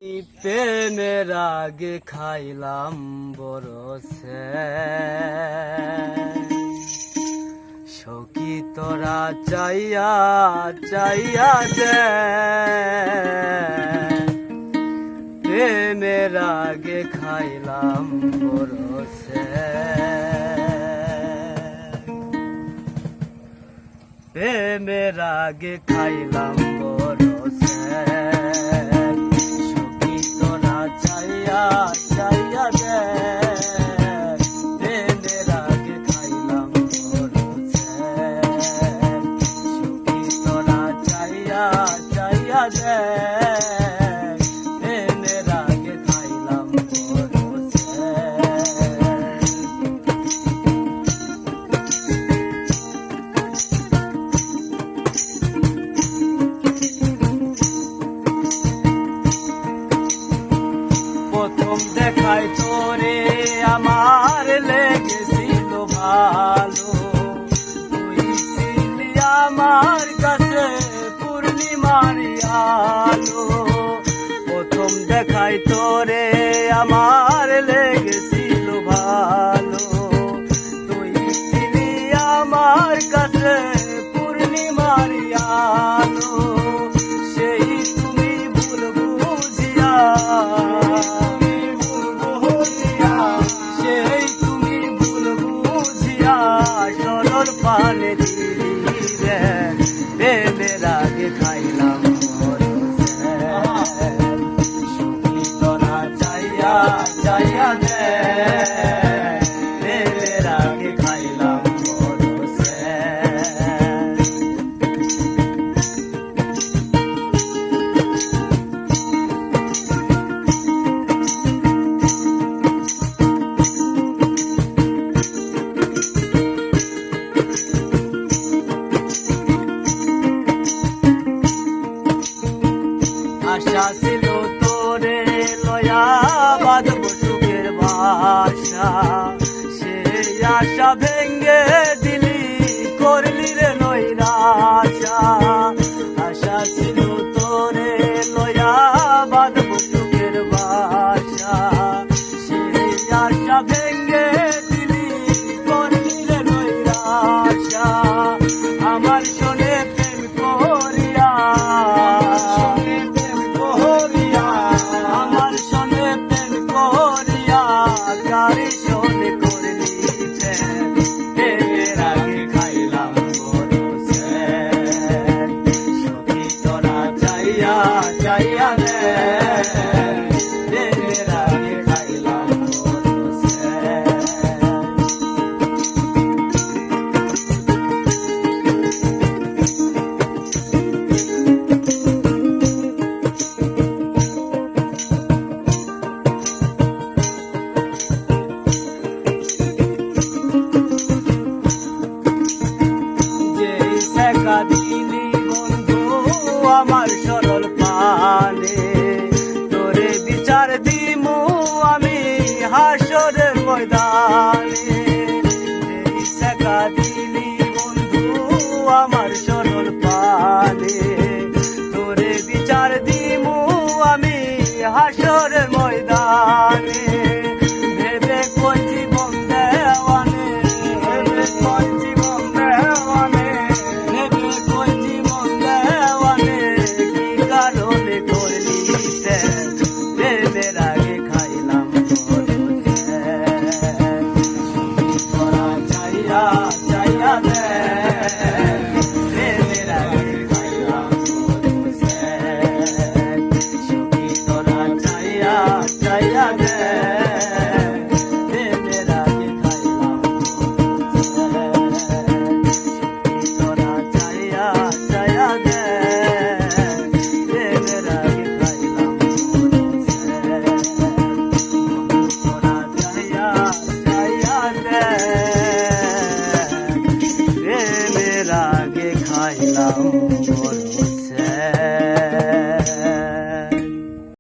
প্রেমের আগে খাইলাম বরসে সখী তোরা চাইয়া চাইয়া দে প্রেমের আগে খাইলাম বরসে প্রেমের আগে খাইলাম বরসে চাইয়া দে প্রেমের আগে খাইলাম বরসে সখী তোরা চাইয়া চাইয়া দে প্রেমের আগে খাইলাম বরসে প্রথম দেখাই তোরে আমার লেগেছিল ভালো তুই ছিলি আমার কাছে পূর্ণিমার আলো প্রথম দেখাই তোরে আমার লেগেছিল ভালো তুই ছিলি আমার কাছে পূর্ণিমার আলো সেই তুমি ভুল বুঝিয়া পানে দিলি রে প্রেমের আগে খাইলাম বরসে সখী তোরা চাইয়া চাইয়া দে প্রেমের আগে খাইলাম বরসে আশা ছিল তোরে লয়া বাঁধব সুখের বাসা সেই আশা ভেঙ্গে দিলি করলি রে নৈরাশা আশা ছিল তোরে লয়া বাঁধব সুখের বাসা সেই আশা ভেঙ্গে দিলি করলি রে নৈরাশা আমার শোনে প্রেম করিয়া গাড়ি শোনে করলি প্রেমের আগে খাইলাম বরসে সখী তোরা চাইয়া চাইয়া দে প্রেমের আগে খাইলাম বরসে দিলি বন্ধু আমার সরল পানে তোরে বিচার দিমু আমি হাসরের ময়দানে টাকা দিলি বন্ধু আমার সরল পানে তোরে বিচার দিমু আমি হাসরের